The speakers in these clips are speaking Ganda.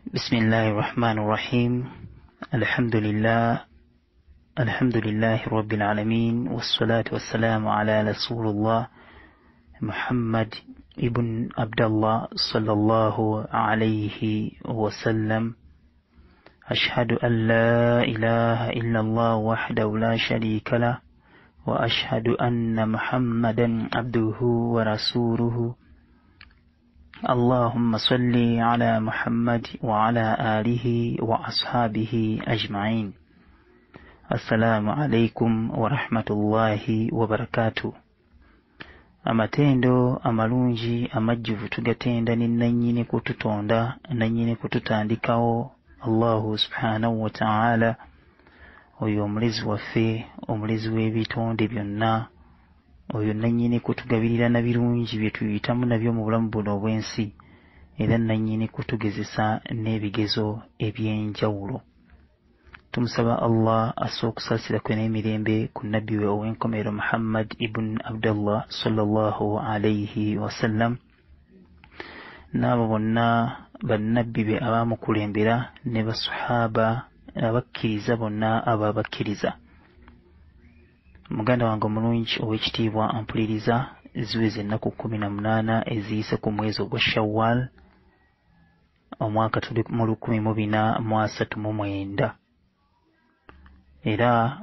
بسم الله الرحمن الرحيم. الحمد لله رب العالمين، والصلاة والسلام على رسول الله محمد ابن عبد الله صلى الله عليه وسلم. أشهد أن لا إله إلا الله وحده لا شريك له، وأشهد أن محمدا عبده ورسوله. اللهم صل على محمد وعلى آله وأصحابه أجمعين. السلام عليكم ورحمة الله وبركاته. Amatendo amalungi amajjuvu tugatenda nanyini kututonda nanyini kututandikawo Allahu subhanahu wa ta'ala, oyo omulezi waffe, omulezi w'ebitonde byonna, oyo nanyini kutugabirira na birungi bye tuyitamu nabyo mu bulamu buno obw'ensi, era nanyini kutugezesa n'ebigezo eby'enjawulo. Tumusaba Allah asookusaasira kwe n'emirembe ku nabbi we ow'enkomero Muhammad ibn Abdullah sallallahu alayhi wasallam, n'abo bonna bannabbi be abaamukulembera ne basahaba abakkiriza bonna ababakkiriza. Muganda wange omulungi ow'ekitiibwa, ampuliriza ziweze ennaku 18 eziyise ku mwezi ogwa Shawwal, omwaka tuli mu 1439, era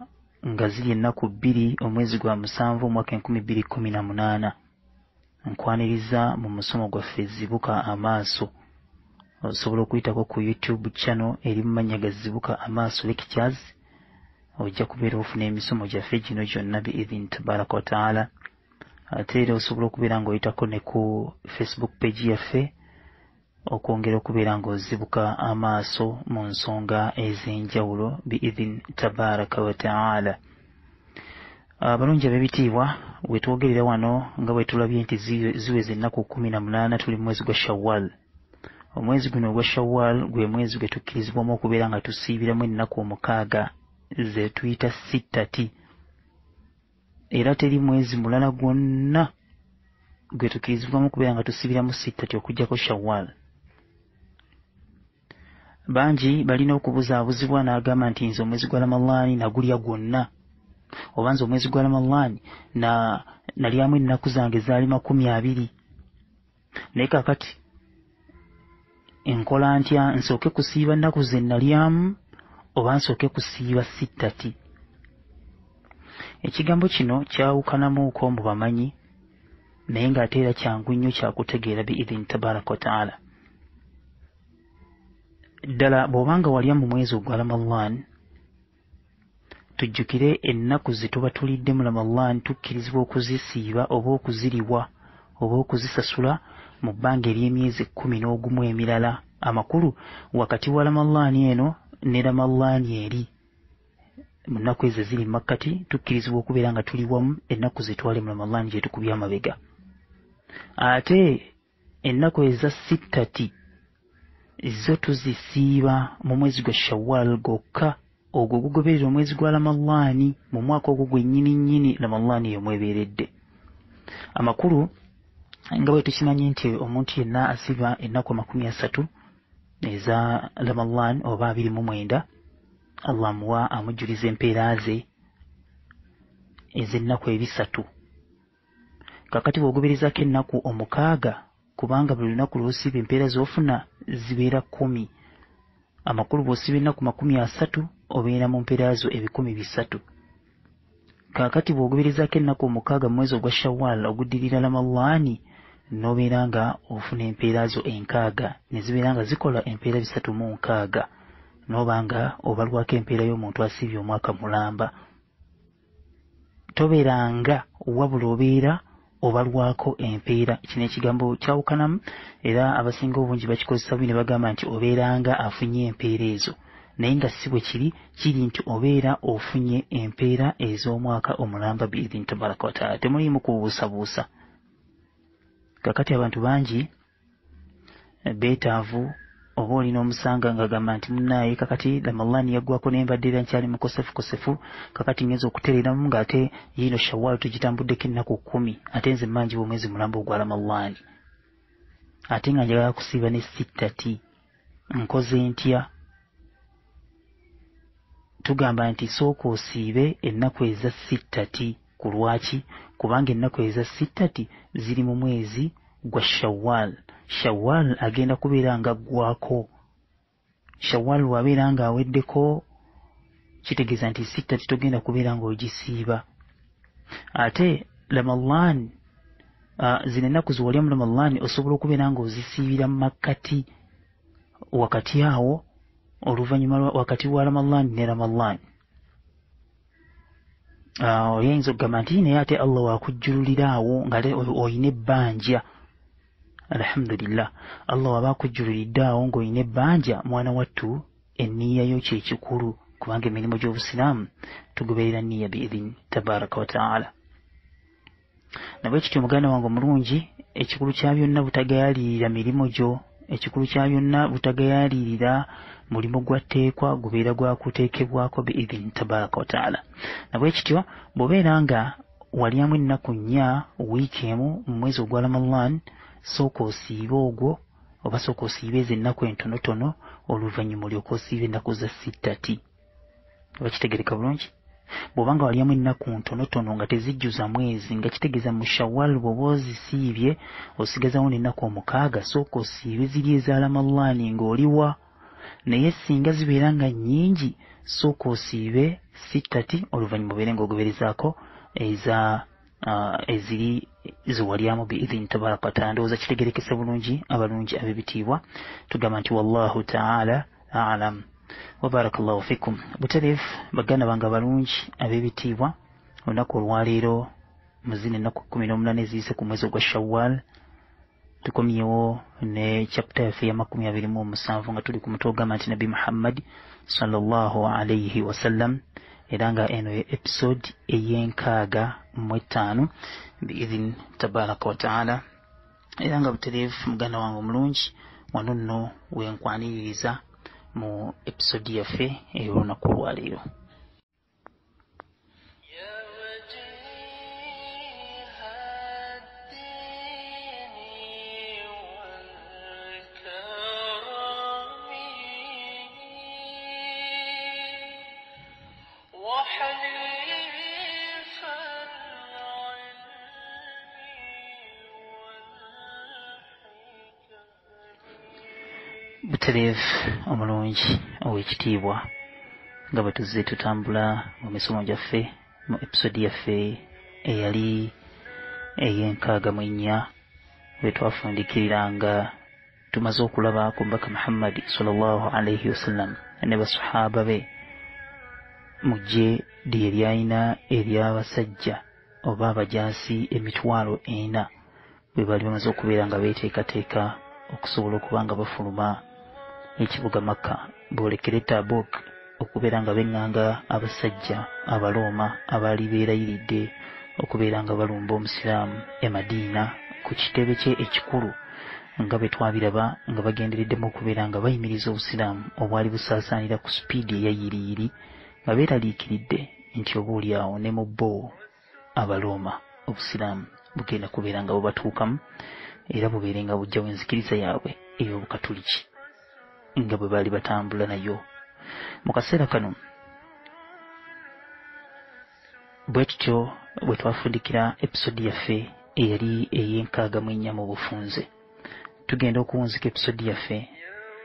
nga ziri ennaku 2 omwezi gwa 7 omwaka 2018. Nkwaniriza mu musomo gwaffe Zibuka Amaaso. Osobola okuyitako ku YouTube channel eri mu mannya ga Zibuka Amaaso Lectures. Ojja kubeera ofuna emisomo gyaffe gino gyonna biidhini tabaraka wa taala. Ate era osobola okubeera ng'oyitako ne ku Facebook page yaffe, okwongera okubeera ng'ozibuka amaaso mu nsonga ez'enjawulo biidhini tabaraka wa taala. Abalungi ab'ebitiibwa, we twogerera wano nga bwe tulabye nti ziweze ennaku 18 tuli mu mwezi gwa Shawwal. Omwezi guno ogwa Shawwal gwe mwezi gwe tukkirizibwamu okubeera nga tusiibiramu ennaku 6 ze tuyita sittati, era teri mwezi mulala gwonna gwe tukkirizibwamu okubeera nga tusiibiramu sittati okuggyako Shawwal. Bangi balina okubuzaabuzibwa n'agamba nti nze omwezi gwa Ramadhaani nagulya gwonna, oba nze omwezi gwa Ramadhaani nalyamu ennaku zange zaali 20. Naye kakati enkola ntya? Nsooke kusiiba ennaku ze nalyamu oba nsooke kusiiba sittati? Ekigambo kino kyawukanamuuko mu bamanyi, naye ng'ate era kyangu nnyo kyakutegeera biidhini tabaraka wa taala. Ddala bw'obanga walya mu mwezi ogwa Ramadhan, tujjukire ennaku ze tuba tulidde mu Ramadhan tukkirizibwa okuzisiiba oba okuziriwa oba okuzisasula mu bbanga ery'emyezi 11 emirala. Amakulu wakati wa Ramadhan eno ne Ramadhan eri, mu nnaku ezo ziri makkati, tukkirizibwa okubeera nga tuli wamu ennaku ze twali mu Ramadhan gye tukubye amabega. Ate ennaku eza sittati zo tuzisiiba mu mwezi gwa Shawwal gokka, ogwo gugoberera omwezi gwa Ramadhan mu mwaka ogwo gwennyini Ramadhan eyo mwebeeredde. Amakulu nga bwe tukimanyi nti omuntu yenna asiba ennaku 30 eza Ramadhan oba 29, Allah amuwa amujjuliza empeera ze ez'ennaku 3. Kakati bw'ogoberezako ennaku 6, kubanga buli lunaku lw'osiiba empeera z'ofuna zibeera 10. Amakulu bw'osiiba ennaku 30 obeera mu mpeera zo 300. Kakati bw'ogoberezako ennaku 6 mu mwezi ogwa Shawwal oguddirira Ramadhan, n'obeera nga ofuna empeera zo 6, ne zibeera nga zikola empeera 360, n'obanga obalwako empeera y'omuntu asiibye omwaka mulamba. Tobeeranga wabula obeera obalwako empeera. Kino ekigambo kyawukanamu, era abasinga obungi bakikozesa bubi ne bagamba nti obeeranga afunye empeera ezo, naye nga si bwe kiri nti obeera ofunye empeera ez'omwaka omulamba biidhini tabaraka wa taala. Temuliimu kubuusabuusa. Kakati abantu bangi beetaavu, oba olina omusanga ng'agamba nti munnaaye kakati Ramadhan yaggwako ne mbadde era nkyali mukosefu, kakati ngenza okutereeramu ng'ate yino Shawwal tugitambuddeko ennaku 10, ate nze mmanji omwezi mulamba ogwa Ramadhan, ate nga njagala kusiiba ne sittati. nkoze ntya tugamba nti sooka osiibe ennaku eza sittati ku lwaki kubanga ennaku eza sittati ziri mu mwezi gwa Shawwal. Shawwal agenda kubeera nga gwako. Shawwal wabeera nga aweddeko kitegeeza nti sittati togenda kubeera nga ogisiiba. Ate Ramadan zino ennaku ziwalya mu Ramadan osobola okubeera nga ozisiibira mu makkati wakati awo oluvannyuma wakati wa Ramadan ne Ramadan. Oyinza okugamba nti naye ate Allah wakujjululira awo nga oyina ebbanja. Alhamdulillah, Allah waba akujjululiddde awo ng'olina ebbanja mwana wattu enniya yo kyekikulu kubanga emirimu gy'obusiraamu tugoberera nniya biidhini tabaraka wa taala. Nabwe kityo muganda wange omulungi, ekikulu kya byonna butagayalirira mirimu gyo, ekikulu kya byonna butagayalirira mulimu gwateekwa gubeera gwakuteekebwako biidhini tabaraka wa taala. Nabwe kityo bw'obeera nga walyamu ennaku nnya wiiki emu mu mwezi ogwa Ramadan, sooka osiibe ogwo oba sooka osiibe ezo ennaku entonotono oluvannyuma olyoka osiibe ennaku za sittati. Oba kitegereka bulungi? Bw'obanga walyamu ennaku ntonotono nga tezijjuza mwezi nga kitegeeza mu Shawwal bw'oba ozisiibye osigazawo n'ennaku omukaaga, sooka osiibe ziri eza Ramadan ng'oliwa. Naye singa zibeera nga nnyingi sooka osiibe sittati oluvannyuma obeere ng'ogoberezaako eziri ziwalyamu biidhini tabaraka wa taala. Ndowooza kitegerekese bulungi abalungi ab'ebitiibwa. Tugamba nti wallahu taala alam wa barakallahu fikum. Butereevu baganda bange abalungi ab'ebitiibwa, olunaku olwaleero mu zino ennaku 18 eziyise ku mwezi ogwa Shawwal tukomyewo ne chapter yaffe ya 27 nga tuli ku mutwe ogamba nti Nabi Muhammad sallallahu alayhi wasallam, era nga eno episode ey'enkaaga biidhini tabaraka wa taala. Era nga butereevu muganda wange omulungi, wano nno wenkwaniririza mu episode yaffe ey'olunaku olwaleero. Butereevu omulungi ow'ekitiibwa, nga bwe tuzze tutambula mu misomo gyaffe mu episode yaffe eyali ey'enkaaga-mu-ennya, bwe twafundikirira nga tumaze okulaba ku Mbaka Muhammad sallallahu alayhi wasallam ne basahaba be mu ggye lye lyalina ery'abasajja oba abajaasi 40,000 bwe bali bamaze okubeera nga beeteekateeka okusobola okuba nga bafuluma ekibuga Makka, boolekere Tabuk okubeera nga benganga abasajja Abalooma abaali beerayiridde okubeera nga balumba omusiraamu e Madiina ku kitebe kye ekikulu, nga bwe twabiraba nga bagendereddemu okubeera nga bayimiriza obusiraamu obwali busaasaanira ku sipiidi eyayiriiri, nga beeraliikiridde nti oboolyawo ne mu bo Abalooma obusiraamu bugenda kubeera nga bubatuukamu era bubeere nga bujjawo enzikiriza yaabwe ey'Obukatuliki nga bwe baali batambula nayo. Mu kaseera kano bwe tutyo bwe twafundikira episode yaffe eyali ey'enkaaga-mu-ennya mu bufunze, tugenda okuwunzika episode yaffe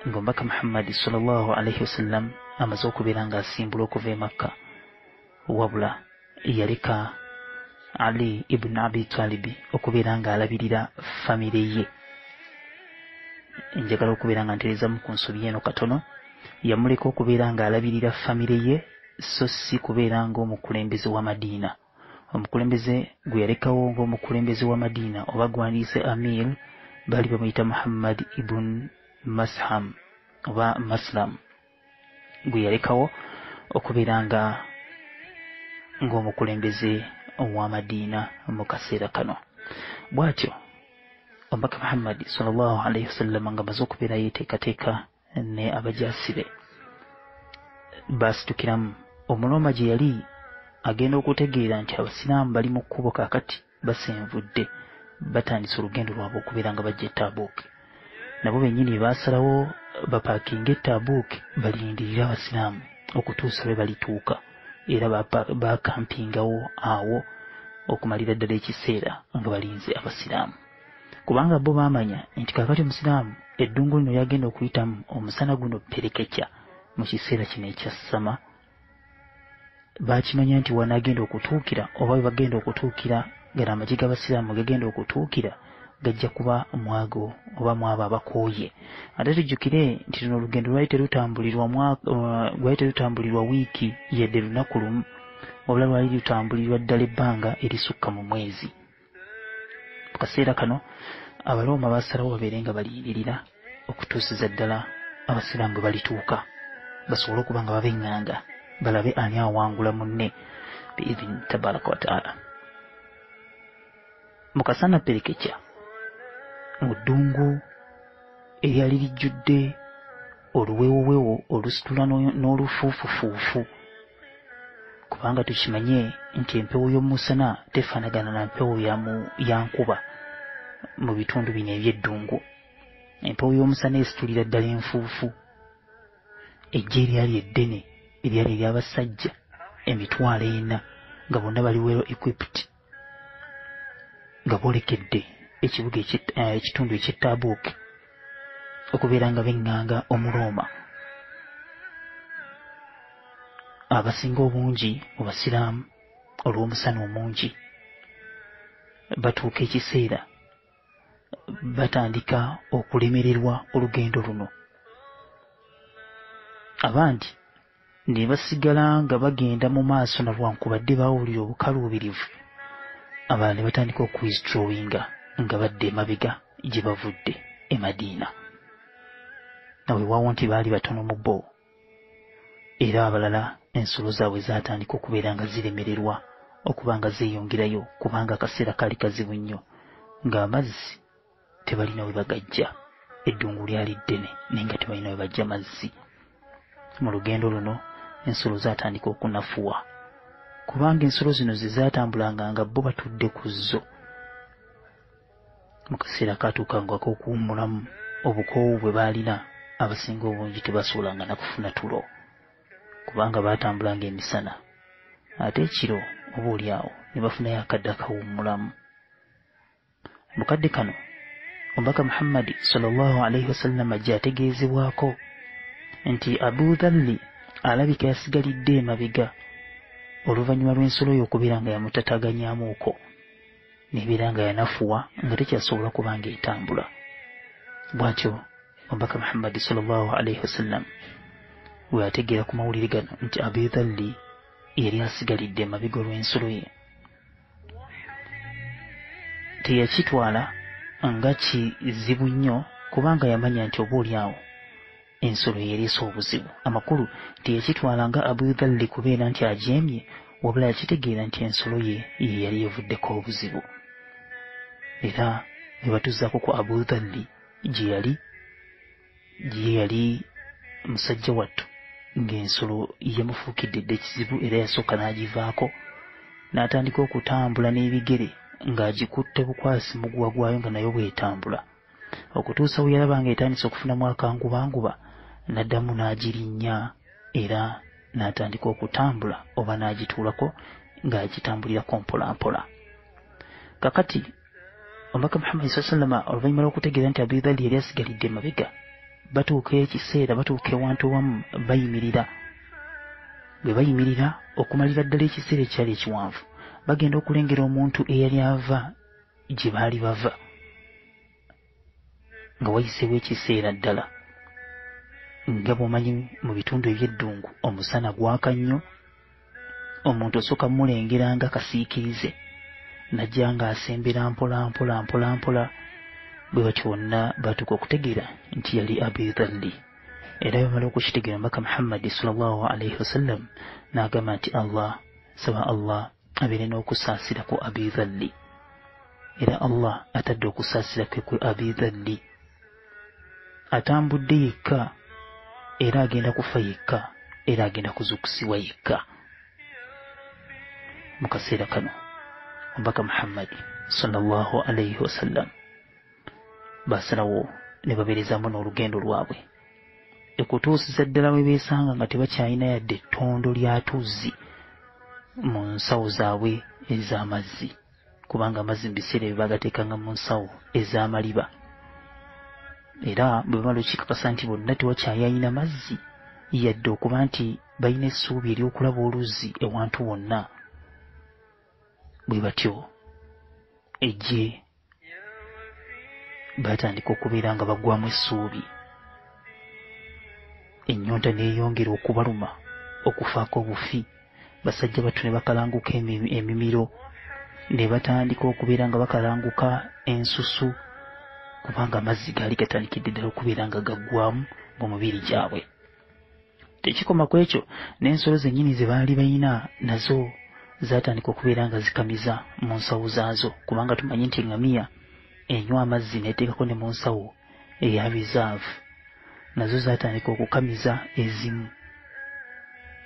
ng'Omubaka Muhammad sallallahu alayhi wasallam amaze okubeera ng'asimbula okuva e Makka, wabula yaleka Ali ibn Abi Talib okubeera ng'alabirira famire ye. Njagala okubeera nga ntereezamu ku nsobi eno katono. Yamuleka okubeera ng'alabirira famire ye so si kubeera ng'omukulembeze wa Madiina. Omukulembeze gwe yalekawo ng'omukulembeze wa Madiina oba gwandiise Amir baali bamuyita Muhammad ibn Masham oba Maslam, gwe yalekawo okubeera ng'omukulembeze owa Madiina mu kaseera kano. Bw'atyo Omubaka Muhammad sallallahu alayhi wasallam nga amaze okubeera yeeteekateeka ne abajaasi be, baasitukiramu Omuloma gye yali agenda okutegeera nti abasiraamu bali mu kkubo kaakati basenvudde, batandise olugendo lwabwe okubeera nga bajja e Tabuk. Nabo bennyini baasalawo bapakinga Tabuk balindirira abasiraamu okutuusa lwe balituuka era bakampingawo awo okumalira ddala ekiseera nga balinze abasiraamu kubanga bo baamanya nti kakati omusiraamu eddungu lino yagenda okuyitamu omusana guno perekekya mu kiseera kino ekyassama bakimanya nti wanaagenda okutuukira oba we bagenda okutuukira gala amagye g'abasiraamu gagenda okutuukira gajja kuba mwago oba mwabo abakooye ate tujjukire nti luno olugendo lwali terutambulirwa wiiki yadde lunaku lumu wabula lwali lutambulirwa ddala ebbanga erisukka mu mwezi mu kaseera kano Abalooma baasalawo babeere nga baliyirira okutuusiza ddala abasiraamu bwe balituuka basobole okuba nga babeŋŋanga balabe ani awangula munne biidhini tabaraka wataala mu kasana perekekya mu ddungu eryali lijjudde oluwewowewo olusitula n'olufuufufuufu kubanga tukimanye nti empewo y'omusana tefaanagana na mpewo ya nkuba mu bitundu bino eby'eddungu empewo y'omusana esitulira ddala enfuufu ejje eryali eddene eryali ery'abasajja 40 nga bonna bali well equipped nga boolekedde ekibuga ekitundu eky'Tabuk okubeera nga beŋŋanga Omulooma abasinga obungi mu basiraamu olw'omusana omungi batuuka ekiseera batandika okulemererwa olugendo luno abandi ne basigala nga bagenda mu maaso nalwankubadde baawulira obukaluubirivu abalala ne batandika okwistrowinga nga badde emabega gye bavudde e Madiina nawewaawo nti baali batono mu bo era abalala ensolo zaabwe zaatandika okubeera nga ziremererwa okuba nga zeeyongerayo kubanga akaseera kaali kazibu nnyo ng'amazzi tebalina we bagajja eddungu lyali ddene naye nga tebalina we bajja mazzi mu lugendo luno ensolo zaatandika okunafuwa kubanga ensolo zino ze zaatambulanga nga bo batudde ku zo mu kaseera kaatuukanga ak'okuwummulamu obukoowu bwe baalina abasinga obungi tebasobolanga na kufuna tulo kubanga baatambulanga emisana ate ekiro oba oliawo ne bafunayo akadde akawummulamu mu kadde kano omubaka Muhammadi sallallahu alaihi wasallam ajja ategeezebwako nti Abu Dhalli alabika yasigalidde emabega oluvannyuma lw'ensolo yo okubeera nga yamutataganyamuuko nebeera nga yanafuwa nga tekyasobola kuba nga etambula bw'atyo omubaka Muhammadi sallallahu alaihi wasallam we ategeera ku mawulire gano nti Abu Dhalli yali asigalidde emabega olw'ensolo ye teyakitwala nga kizibu nnyo kubanga yamanya nti oba oliawo ensolo yeeriisa obuzibu amakulu teyakitwala nga Abu Dhalli kubeera nti ajeemye wabula yakitegeera nti ensolo ye yali evuddeko obuzibu era ne batuzaako ku Abu Dhalli gye yali musajja wattu ng'ensolo yamufuukidde dda ekizibu era yasooka n'agivaako n'atandika okutambula n'ebigere ng'agikutte bukwasi muguwa gwayo nga nayo bw'etambula okutuusa we yalaba nga etandise okufunamu akangubanguba n'addamu n'agirinnya era n'atandika okutambula oba n'agituulako ng'agitambulirako mpolampola kakati omubaka Muhammad sallallahu alaihi wasallam oluvannyuma lw'okutegeera nti Abu Dhalli yali asigalidde emabega batuuka ekiseera batuuka ewantu wamu bayimirira bwe bayimirira okumalira ddala ekiseera ekyali ekiwanvu bagenda okulengera omuntu eyali ava gye baali bava nga wayiseewo ekiseera ddala nga bw'omanyi mu bitundu eby'eddungu omusana gwaka nnyo omuntu osooka mulengera nga kasiikirize najja ng'asembera mpola bwe batyo bonna batuuka okutegeera nti yali Abu Dhalli era bamala okukitegeera omubaka Muhammadi sallallahu alaihi wasallam n'agamba nti saba Allah abeere n'okusaasira ku Abu Dhalli era Allah atadde okusaasira kwe Abu Dhalli atambudde yekka era agenda kufa yekka era agenda kuzuukusibwa yekka mu kaseera kano omubaka Muhammadi sallallahu alaihi wasallam basalawo ne babeerezaamu n'olugendo lwabwe ekutuusiza ddala we beesanga nga tebakyalina yadde ettondo lya tuzzi mu nsawo zaabwe ez'amazzi, kubanga amazzi mu biseera ebyo baagateekanga mu nsawo ez'amaliba, era bwe bamala okikakasa nti bonna tewakyayina mazzi yadde okuba nti balina essuubi ery'okulaba oluzzi ewantu wonna. Bwe batyo ejje baatandika okubeera nga bagwamu essuubi, ennyonta neeyongera okubaluma, okufaako obufi. Basajja battu ne bakalanguka emimiro, ne batandika okubeera nga bakalanguka ensusu, kubanga amazzi gaali gatandikidde ddala okubeera nga gaggwamu mu mibiri gyabwe. Tekikoma ku ekyo, n'ensolo zennyini ze baali balina nazo zaatandika okubeera nga zikamiza mu nsawo zaazo, kubanga tumanyi nti eŋŋamiya enywa amazzi n'eteekako ne mu nsawo eya reserve, nazo zaatandika okukamiza ezimu,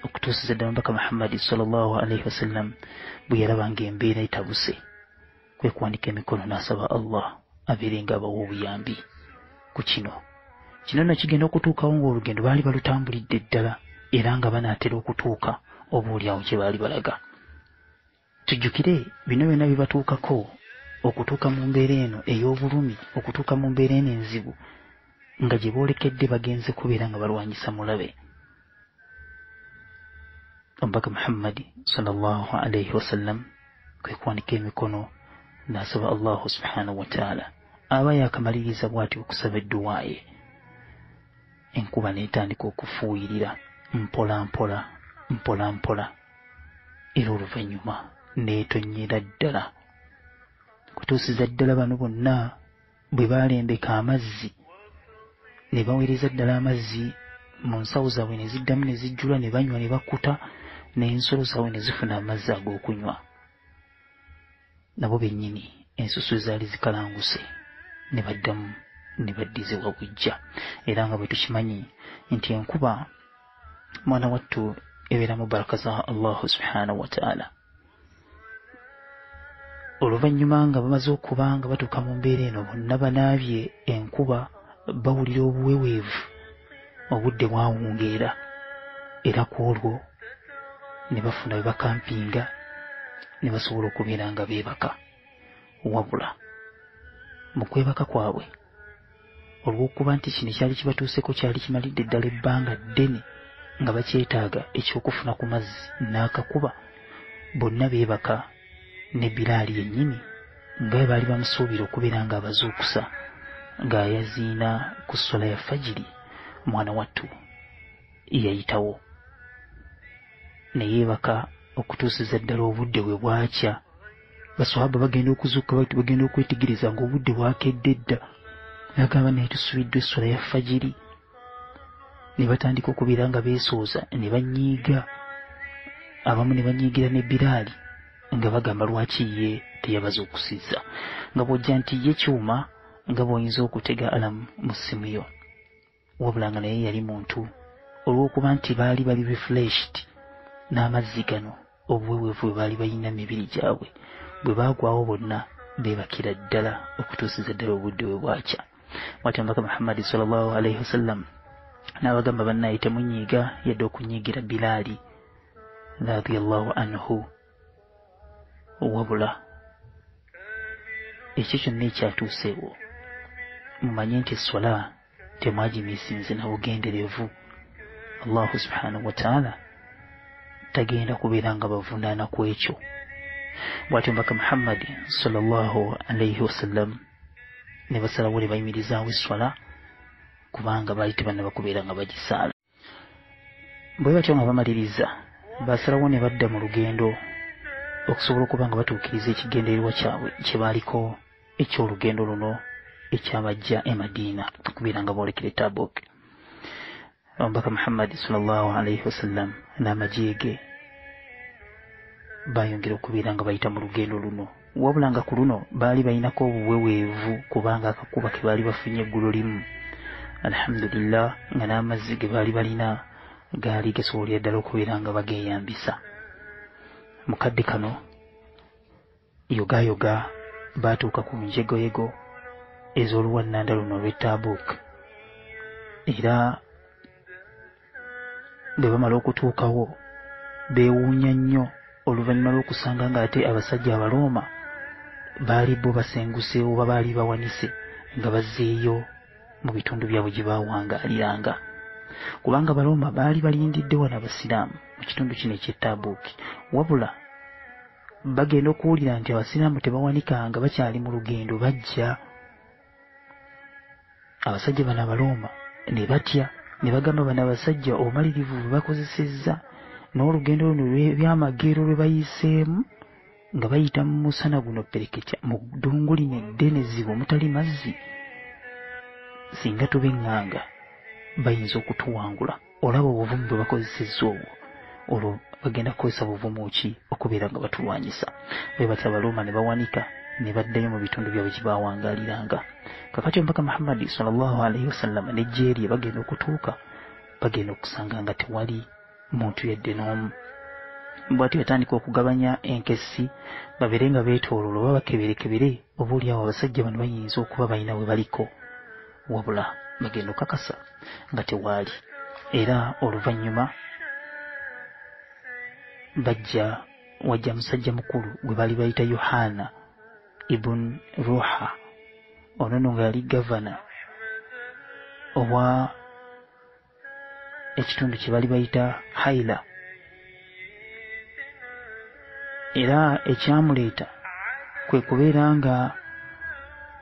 okutuusiza ddala Omubaka Muhammad sallallahu alaihi wasallam bwe yalaba ng'embeera etabuse, kwe kuwanika emikono n'asaba Allah abeere nga abawa obuyambi ku kino. Kino nno kigenda okutuukawo ng'olugendo baali balutambulidde ddala, era nga banaatera okutuuka oboolyawo gye baali balaga. Tujjukire bino byonna bibatuukako okutuuka mu mbeera eno ey'obulumi, okutuuka mu mbeera eno enzibu, nga gye boolekedde bagenze kubeera nga balwanyisa mulabe. Omubaka Muhammad sallallahu alaihi wasallam kwe kuwanika emikono n'asaba Allahu subhanahu wa ta'ala. Aba yakamaliriza bw'ati okusaba edduwa ye, enkuba n'etandika okufuuyirira mpola mpola mpola mpola, era oluvannyuma n'etonnyera ddala, kutuusiza ddala bano bonna bwe baalembeka amazzi, ne baweereza ddala amazzi mu nsawo zaabwe ne ziddamu ne zijjula, ne banywa ne bakkuta, n'ensolo zaabwe ne zifuna amazzi ag'okunywa. Nabo bennyini ensusu ezaali zikalanguse ne baddamu ne baddizibwa bujja, era nga bwe tukimanyi nti enkuba mwana wattu ebeera mu baraka za Allahu subhanahu wa ta'ala. Oluvannyuma nga bamaze okuba nga batuuka mu mbeera eno, bonna banaabye enkuba, bawulira obuweweevu, obudde bwawungeera, era ku olwo ne bafuna we bakampinga ne basobola okubeera nga beebaka. Wabula mu kwebaka kwabwe, olw'okuba nti kino kyali kibatuuseko kyali kimalidde ddala ebbanga ddene nga bakyetaaga ekyokufuna ku mazzi n'akakuba, bonna beebaka ne Bilaali yennyini nga bwe baali bamusuubira okubeera nga abazuukusa ng'ayaziina ku ssola ya fajiri. Mwana wattu yayitawo ne yeebaka okutuusiza ddala obudde bwe bwakya. Baswahaba bagenda okuzuuka, bagenda okwetegereza ng'obudde bwakedde dda, n'agamba naye tusubiddwa essola ya fajiri. Ne batandika okubeera nga beesooza, ne banyiiga, abamu ne banyiigira ne Bilaali nga bagamba lwaki ye teyabazuukusizza, nga bw'ojja nti ye kyuma nga bw'oyinza okutega alamu mu ssimu yo, wabula nga naye yali muntu, olw'okuba nti baali bali refreshed n'amazzi gano, obuweweevu bwe baali balina mu mibiri gyabwe, bwe baagwawo bonna beebakira ddala okutuusiza ddala obudde bwe bwakya. Bw'atyo Omubaka Muhammad sallallahu alaihi wasallam n'abagamba bannaye temunyiiga yadde okunyiigira Bilaali radiyallahu anhu, wabula ekyo kyonna ekyatuuseewo mumanye nti essola temwagimiisinze na bugenderevu. Allahu subhanahu wa ta'ala tagenda kubeera nga bavunaana ku ekyo. Bw'atyo Omubaka Muhammad sallallahu alaihi wasallam ne basalawo ne bayimirizaawo essola, kubanga baali tebannaba kubeera nga bagisaala. Bwe batyo nga bamaliriza, basalawo ne badda mu lugendo okusobola okuba nga batuukiriza ekigendererwa kyabwe kye baaliko eky'olugendo luno ekyabajja e Madiina okubeera nga boolekera e Tabuk. Omubaka Muhammad sallallahu alaihi wasallam n'amagye ge bayongera okubeera nga bayita mu lugendo luno, wabula nga ku luno baali balinako obuweweevu kubanga akakuba ke baali bafunye eggulo limu, alhamdulillah, nga n'amazzi ge baali balina gaali gasobolera ddala okubeera nga bageeyambisa. Mu kadde kano yogayoga baatuuka ku njegoyego ez'oluwannanda luno olw'e Tabuk, era bwe bamala okutuukawo beewuunya nnyo oluvannyuma lw'okusanga ng'ate abasajja Abaroma baali bo basenguse oba baali bawanise nga bazzeeyo mu bitundu byabwe gye baawangaaliranga, kubanga Abaroma baali balindidde wano Abasiraamu mu kitundu kino eky'Etabuuki, wabula bagenda okuwulira nti Abasiraamu tebawanikanga bakyali mu lugendo bajja. Abasajja bano Abaroma ne batya ne bagamba bano abasajja obumalirivu bwe bakozesezza n'olugendo luno lw'ebyamagero lwe bayiseemu nga bayita mu musana guno pereketya mu ddungu lino eddene zibu omutali mazzi, singa tuba eŋŋanga bayinza okutuwangula. Olaba obuvumu bwe bakozesezza obwo, olwo bagenda kukozesa buvumu ki okubeera nga batulwanyisa. Bwe batya Abaroma ne bawanika ne baddayo mu bitundu byabwe gye baawangaaliranga. Kakati omubaka Muhammad sallallahu alaihi wasallam n'ejje lye bagenda okutuuka, bagenda okusanga nga tewali muntu yadde n'omu. Bw'atyo yatandika okugabanya enkesi babeere nga beetooloola oba bakeberekebere oboolyawo abasajja bano bayinza okuba balina we baliko, wabula bagenda okakasa nga tewaali. Era oluvannyuma wajja musajja mukulu gwe baali bayita Yohana ibn Ruha, ono nno nga yali gavana owa ekitundu kye baali bayita Haila. Era ekyamuleeta kwe kubeera nga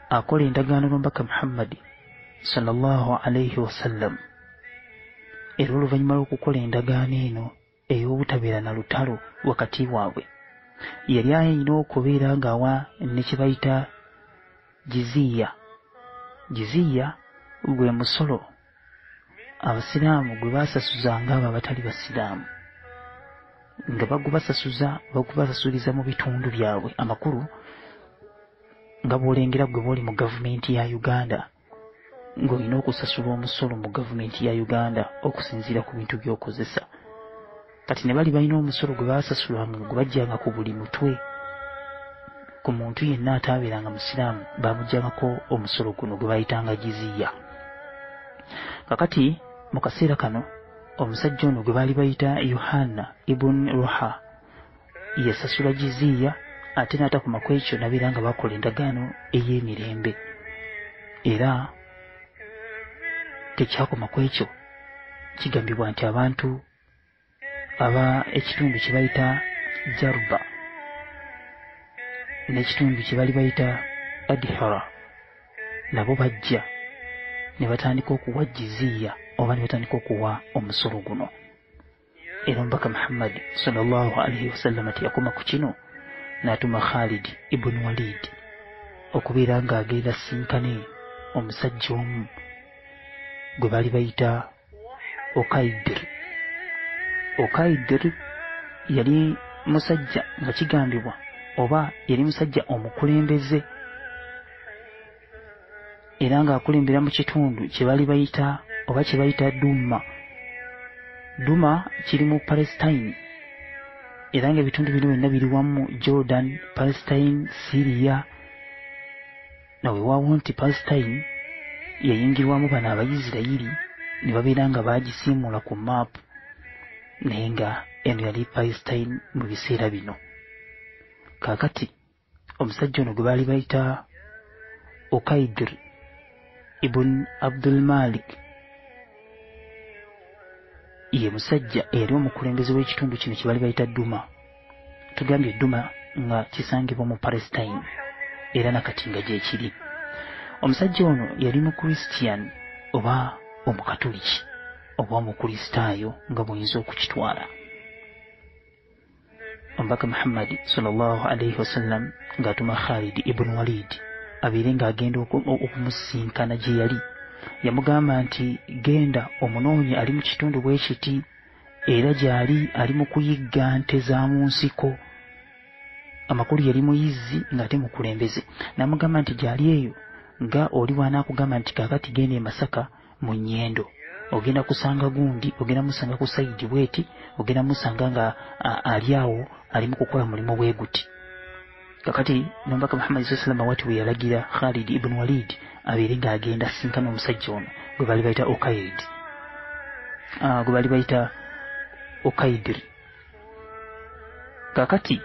akola endagaano n'omubaka Muhammad sallallahu alaihi wasallam. Era oluvannyuma lw'okukola endagaano eno ey'obutabeera na lutalo wakati waabwe, yali ayina okubeera ng'awa ne kye bayita jiziya. Jiziya gwe musolo Abasiraamu gwe baasasuzanga abo abatali Basiraamu, nga bagubasasuliza mu bitundu byabwe amakulu, nga bw'olengera gwe bw'oli mu gavumenti ya Uganda ng'olina okusasula omusolo mu gavumenti ya Uganda okusinziira ku bintu by'okozesa. Kati ne bali balina omusolo gwe baasasulanga gwe bajjanga ku buli mutwe. Ku muntu yenna ataabeeranga Musiraamu baamuggyangako omusolo guno gwe bayitanga jiziya. Kakati mu kaseera kano omusajja ono gwe baali bayita Yohana ibn Ruha yasasula jiziya, ate n'atakoma ku ekyo nabeera nga bakola endagaano ey'emirembe. Era tekyakoma ku ekyo, kigambibwa nti abantu aba ekitundu kye bayita Jarba n'ekitundu kye bali bayita Adhara nabo bajja ne batandika okuwa jiziya oba ne batandika okuwa omusolo guno. Era omubaka Muhammad sallallahu alaihi wasallam teyakoma ku kino, n'atuma Khalid ibn Walid okubeera ng'agenda sinkane omusajja omu gwe baali bayita Okaidir yali musajja nga kigambibwa oba yali musajja omukulembeze, era ng'akulembera mu kitundu kye bali bayita oba kye bayita Duma. Duma kiri mu Palestine, era ng'ebitundu bino byonna biri wamu: Jordan, Palestine, Syria. Nawe waawo nti Palestine yayingirwamu bano Abayisirayiri ne babeera nga baagisiimula ku maapu, naye nga eno yali Palestine mu biseera bino. Kaakati omusajja ono gwe baali bayita Okaidir ibn Abdul Malik ye musajja eyali omukulembeze w'ekitundu kino kye bali bayita Duma. Tugambye Duma nga kisangibwa mu Palestine era nakati nga gyekiri. Omusajja ono yali mu Christian oba omukatoliki oba omukristaayo nga bw'oyinza okukitwala. Omubaka Muhammad sallallahu alaihi wasallam ng'atuma Khalid ibn Walid abeere ng'agenda okumusinkana gye yali. Yamugamba nti genda omunoonye ali mu kitundu bwe kiti, era gy'ali ali mu kuyigga nte za mu nsiko. Amakulu yali muyizzi ng'ate mukulembeze. N'amugamba nti gy'ali eyo nga oli wanaakugamba nti kaakati genda e Masaka mu nnyendo, ogenda kusanga gundi, ogenda musanga ku sayidi bweti, ogenda musanga nga ali awo ali mu kukola mulimu bwe guti. Kakati n'omubaka Muhammad sallallahu alaihi wasallam wati we yalagira Khalid ibn Walid abeere ng'agenda sinkana omusajja ono gwe baali bayita Okaid, gwe baali bayita Ukaidir. Kakati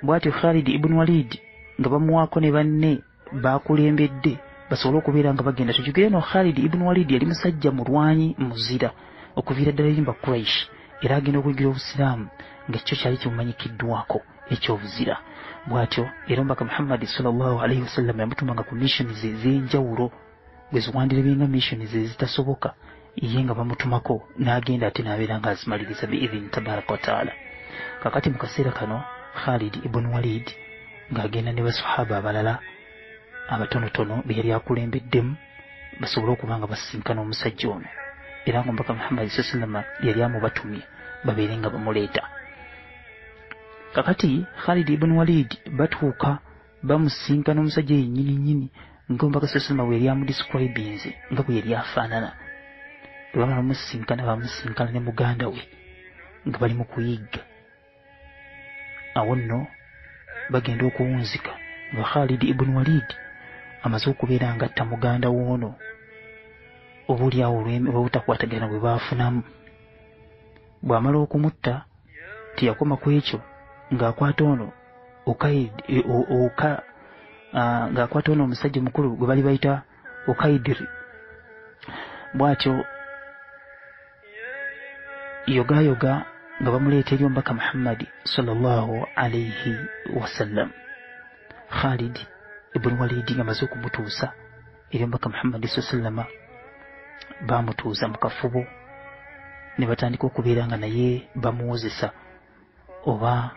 bw'atyo Khalid ibn Walid nga bamuwaako ne banne baakulembedde basobole okubeera nga bagenda. Tujugire no Khalid ibn Walid yali musajja mulwanyi muzira okuviira ddala erimba Quraysh, era agenda okuyigira obusiraamu ng'ekyo kyali kimumanyikiddwako ekyobuzira. Bw'atyo era omubaka Muhammad sallallahu alaihi wasallam yamutumanga ku missions ez'enjawulo, bwe ziwandirebenga missions ezitasoboka ye nga bamutumako n'agenda ate n'abeera nga azimaliriza biidhini tabaraka wataala. Kakati mu kaseera kano Khalid ibn Walid ng'agenda ne basahaba abalala abatonotono be yali akulembeddemu basobole okuba nga basinkana omusajja ono, era nga omubaka Muhammad sallallahu alaihi wasallam yali amubatumye babeere nga bamuleeta. Kakati Khalid ibn Walid batuuka bamusinkana omusajja yennyini nga omubaka sallallahu alaihi wasallam bwe yali amudescribinze nga bwe yali afaanana. Bwe bamala bamusinkana ne muganda we nga bali mu kuyigga. Awo nno bagenda okuwunzika nga Khalid ibn Walid amaze okubeera nga atta muganda woono obulyawo olw'obutakwatagana bwe baafunamu. Bw'amala okumutta teyakoma ku ekyo ng'akwata ono ng'akwata ono omusajja mukulu gwe bali bayita Ukaidir. Bw'atyo yogayoga nga bamuleeta eri omubaka Muhammad sallallahu alaihi wasallam. Khalid ibn Walid nga amaze okumutuusa eri omubaka Muhammad sallallahu alaihi wasallam, bamutuuza mu kafubo ne batandika okubeera nga naye bamuwozesa oba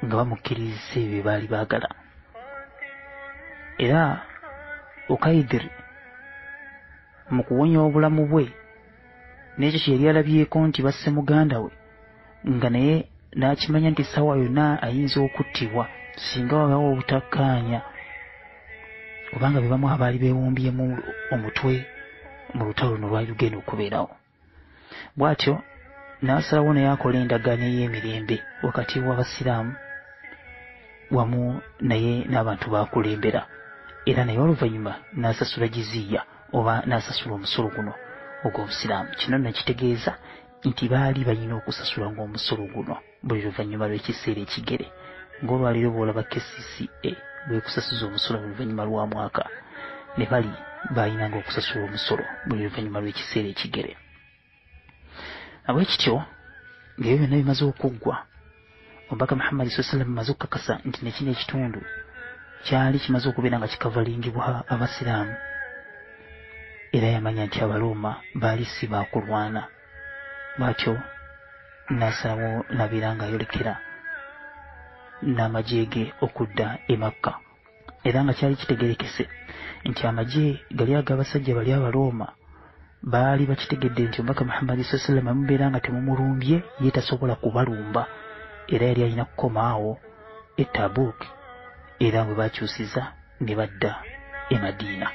nga bamukkiriza ebyo baali baagala. Era Ukaidir mu kuwonya obulamu bwe n'ekyo kye yali alabyeko nti basse muganda we, nga naye n'akimanya nti ssaawa yonna ayinza okuttibwa singa wabaawo obutakkaanya obanga be bamu abaali beewumbyemu omutwe mu lutalo luno lwali lugenda okubeerawo. Bw'atyo n'asalawo naye akola endagaano ey'emirembe wakati w'abasiraamu wamu naye n'abantu baakulembera, era naye oluvannyuma n'asasula jiziya oba n'asasula omusolo guno ogw'obusiraamu. Kino nakitegeeza nti baali balina okusasula ng'omusolo guno buli luvannyuma lw'ekiseera ekigere, ng'olwaliro bw'olaba KCCA bwekusasuza omusolo buli luvannyuma lwa mwaka, ne bali balinanga okusasula omusolo buli luvannyuma lw'ekiseera ekigere. Abwekityo ng'ebyo byonna bimaze okuggwa, omubaka Muhammad sallallahu alaihi wasallam amaze okukakasa nti nekino ekitundu kyali kimaze okubeera nga kikavalingibwa abasiraamu, era yamanya nti Abarooma baali si baakulwana. Bw'atyo n'asalawo n'abeera nga ayolekera n'amagye ge okudda e Makka, era nga kyali kitegerekese nti amagye gali ag'abasajja bali Abarooma baali bakitegedde nti omubaka Muhammad sallallahu alaihi wasallam amubeera nga temumulumbye ye tasobola kubalumba, era yali alina kukomaawo e Tabuk, era bwe bakyusiza ne badda e Madiina.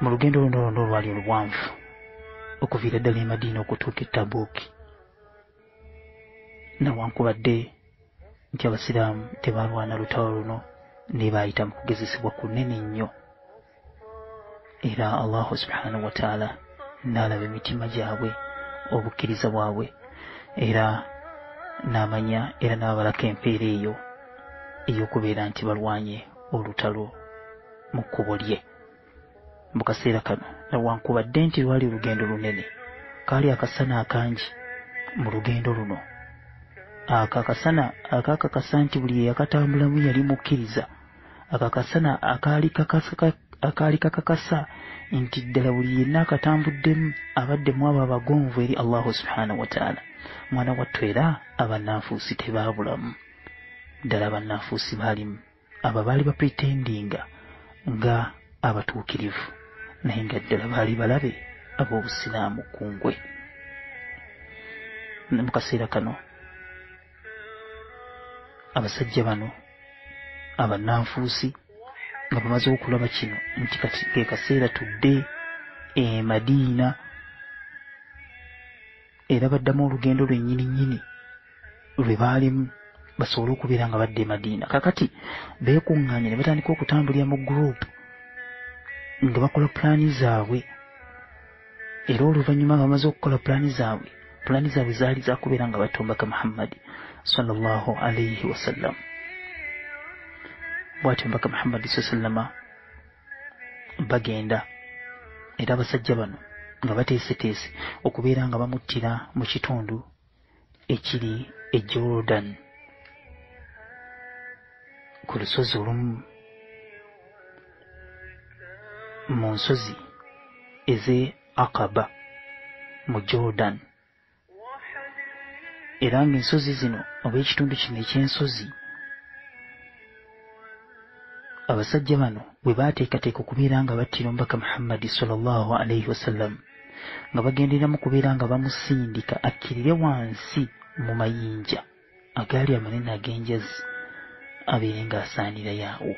Mu lugendo luno lwali oluwanvu okuviira ddala e Madiina okutuuka e Tabuk, nawankubadde nti abasiraamu tebalwana lutalo luno ne baayita mu kugezesebwa kunene nnyo, era Allahu subhanahu wa ta'ala n'alaba emitima gyabwe, obukkiriza bwabwe, era n'amanya era n'abalako empeera eyo ey'okubeera nti balwanye olutalo mu kkubo lye. Mu kaseera kano nawankubadde nti lwali olugendo lunene, kaali akasana akangi mu lugendo luno. Akakasana akakakasa nti buli eyakatambulamu yali mukkiriza, akakasana akaali kakakasa nti ddala buli yenna akatambuddemu abaddemu abo abagonvu eri Allahu subhanahu wa ta'ala. Mwana wattu era abannanfuusi tebaabulamu, ddala abannanfuusi baalimu, abo baali bapretendinga nga abatuukirivu naye nga ddala baali balabe ab'obusiraamu kungwe. Mu kaseera kano abasajja bano abannanfuusi nga bamaze okulaba kino nti ke kaseera tudde e Madiina, era baddamu olugendo lwennyini lwe baalimu basobole okubeera nga badde e Madiina. Kakati beekuŋŋaanya ne batandika okutambulira mu gurupu nga bakola pulaani zaabwe era oluvannyuma bamaze okukola pulaani zaabwe zaali zakubeera nga batombaka Muhammadi sallallahu alayhi wasallam. bw'atyo mbaka Muhammadi sallama bagenda era abasajja bano nga bateeseteese okubeera nga bamuttira mu kitundu ekiri e Jordan ku lusozi olumu mu nsozi eze Aqaba mu Jordan, era ng'ensozi zino oba ekitundu kino eky'ensozi abasajja bano bwe baateekateeka okubeera nga battira omubaka Muhammadi sallallahu alayhi wasallam nga bagendereramu kubeera nga bamusindika akkirire wansi mu mayinja agaali amanene ag'enjazi abeere ng'asaanira yaawo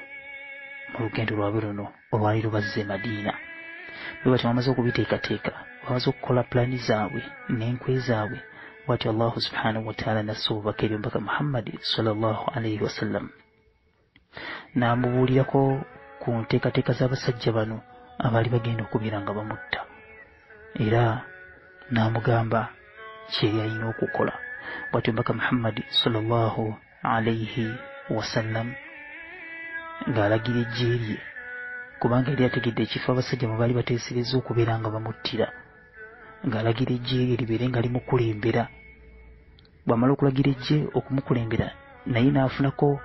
mu lugendo lwabwe luno olwali lubazze Madiina. bwe batyo bamaze okubiteekateeka, bamaze okukola pulaani zaabwe n'enkwe zaabwe, bw'atyo Allahu subhanahu wa ta'ala nassa obubaka eri omubaka Muhammadi sallallahu alayhi wasallam n'amubuulirako ku nteekateeka z'abasajja bano abaali bagenda okubeera nga bamutta, era n'amugamba kyeri alina okukola. bw'atyo omubaka Muhammadi sallallahu alayhi wasallam ng'alagira ejje lye, kubanga yali ategedde ekifo abasajja mwe baali bateesereza okubeera nga bamuttira, ng'alagira ejje lye libeere nga limukulembera. bw'amala okulagira ejje okumukulembera, naye n'afunako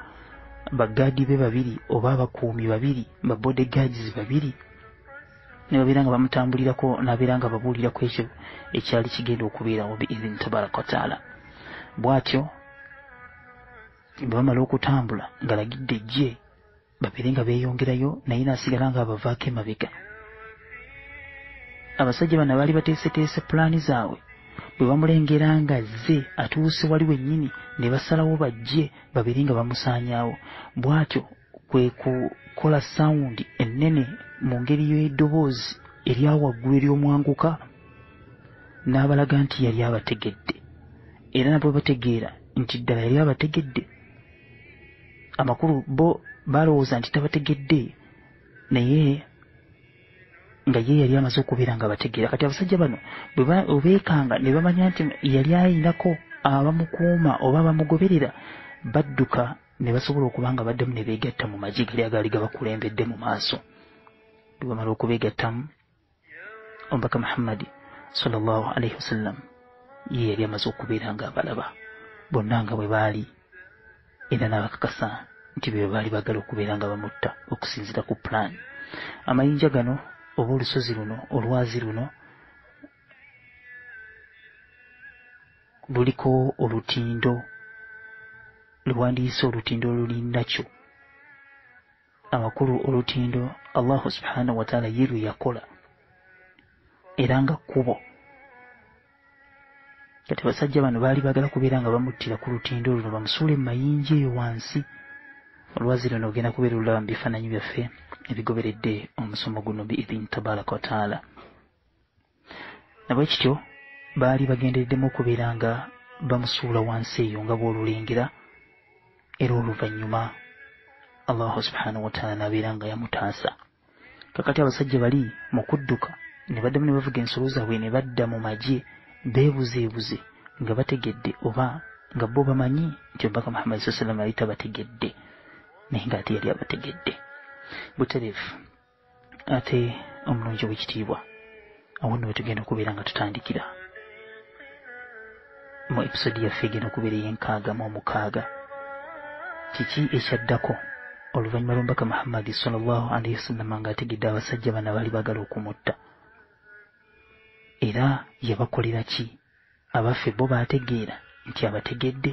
bagaadi be babiri oba abakuumi babiri, ba bodyguards babiri, ne babeera nga bamutambulirako, n'abeera nga babuulirako ekyo ekyali kigenda okubeerawo biidhini tabaraka wa taala. bw'atyo bwe bamala okutambula ng'alagidde ejje babeere nga beeyongerayo, naye n'asigala nga abavaako emabega. abasajja bano baali bateeseteese pulaani zaabwe, bwe bamulengera nga azze atuuse wali wennyini, ne basalawo bajje babeere nga bamusaanyaawo. bw'atyo kwe kukola sawundi ennene mu ngeri y'eddoboozi eryawaggulu ery'omwanguka, n'abalaga nti yali abategedde, era nabwe bategeera nti ddala yali abategedde. amakulu bo balowooza nti tabategedde, naye nga ye yali amaze okubeera nga bategeera. kati abasajja bano bwe beekanga ne bamanya nti yali ayinako abamukuuma oba abamugoberera, badduka ne basobola okuba nga baddamu ne beegatta mu magye gali agaali gabakulembedde mu maaso. bwe bamala okubeegattamu, omubaka Muhammadi sallallahu alayhi wasallam ye yali amaze okubeera nga abalaba bonna nga bwe baali, era n'abakakasa nti bwe baali bagala okubeera nga bamutta okusinziira ku pulaani. amayinja gano oba olusozi luno, olwazi luno, luliko olutindo, luwandiise olutindo olulinakyo. amakulu olutindo Allahu subhanahu wa ta'ala ye lwe yakola era nga kkubo. kati basajja bano baali bagala kubeera nga bamuttira ku lutindo luno, bamusuule mu mayinja eyo wansi. olwazi luno ogenda kubeera olulaba mu bifaananyi byaffe ebigoberedde omusomo guno biidhini tabaraka wa taala. nabwe kityo baali bagendereddemu okubeera nga bamusuula wansi eyo nga bw'olulengera, era oluvannyuma Allahu subhanahu wa ta'ala n'abeera nga yamutaasa. kakati abasajja bali mu kudduka ne baddamu ne bavuga ensolo zaabwe ne badda mu magye beebuzeebuze nga bategedde oba nga bo bamanyi nti omubaka Muhammad sallallahu alayhi wasallam yali tabategedde, naye ng'ate yali abategedde. butereevu ate omulungi w'ekitiibwa, awo nno we tugenda okubeera nga tutandikira mu episode yaffe egenda okubeera ey'enkaaga. kiki ekyaddako oluvannyuma lw'omubaka Muhammadi sallallahu alayhi wasallam ng'ategedde abasajja bano abaali bagala okumutta, era yabakolera ki? abaffe bo baategeera nti abategedde.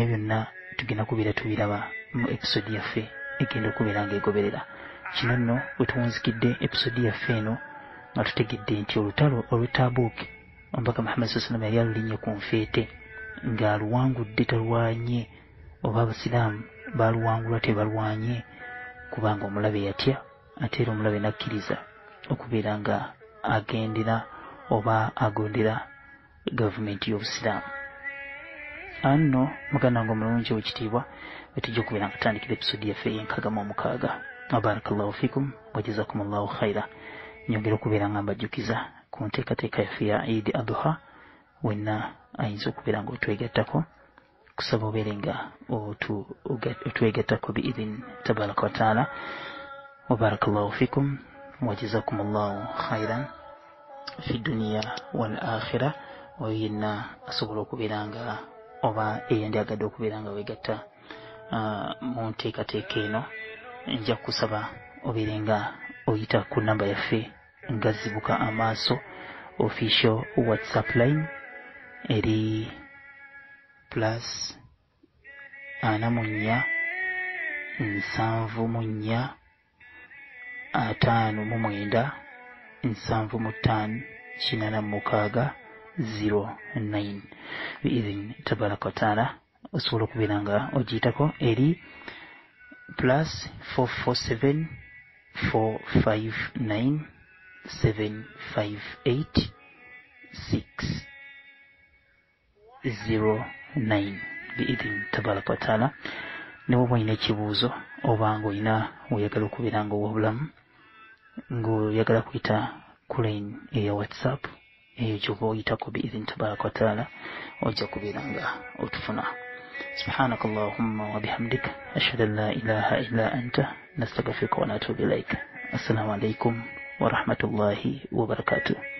ebyo byonna tugenda kubeera tubiraba mu episode yaffe egenda okubeera ng'egoberera. kino nno bwe tuwunzikidde episode yaffe eno nga tutegedde nti olutalo olw'e omubaka Muhammad sallallahu alayhi wasallam yali alulinnye ku nfeete ng'aluwangudde, talwanye, oba abasiraamu baaluwangulwa tebalwanye, kubanga omulabe yatya, ate era omulabe nakkiriza okubeera nga agendera oba agondera gavumenti y'obusiraamu. anno muganda wange omulungi w'ekitiibwa wetujja okubeera nga tutandikira episode yaffe ey'enkaaga mu mukaaga. barakallahu fikum wa jazakumullahu khaira. nyongera okubeera nga mbajjukiza ku nteekateeka yaffe ya Eid Adha wenna ayinza okubeera nga otwegattako kusaba obeere nga otwegattako biidhin tabaraka wa taala. Wa barakallahu fikum wa jazakumullahu khairan fi dunya wal akhirah. Oyo yenna asobola okubeera nga oba eyandyagadde okubeera nga wegatta mu nteekateeka eno, nja kusaba obeere nga oyita ku namba yaffe nga Zibuka Amaaso official WhatsApp line eri +4 7 4 5 9 09 biidhin tabaraka wa taala. Osobola okubeera nga ogiyitako eri +447 459 758 609 biidhin tabaraka wa taala. Ne bw'oba olina ekibuuzo oba ng'olina oyagala okubeera nga owabulamu ng'oyagala kuyita ku line eya WhatsApp eyo gy'oba oyitako biidhin tabaraka wa taala, ojja kubeera nga otufuna. سبحانك اللهم وبحمدك أشهد أن لا إله إلا أنت نستغفرك ونتوب إليك. السلام عليكم ورحمة الله وبركاته.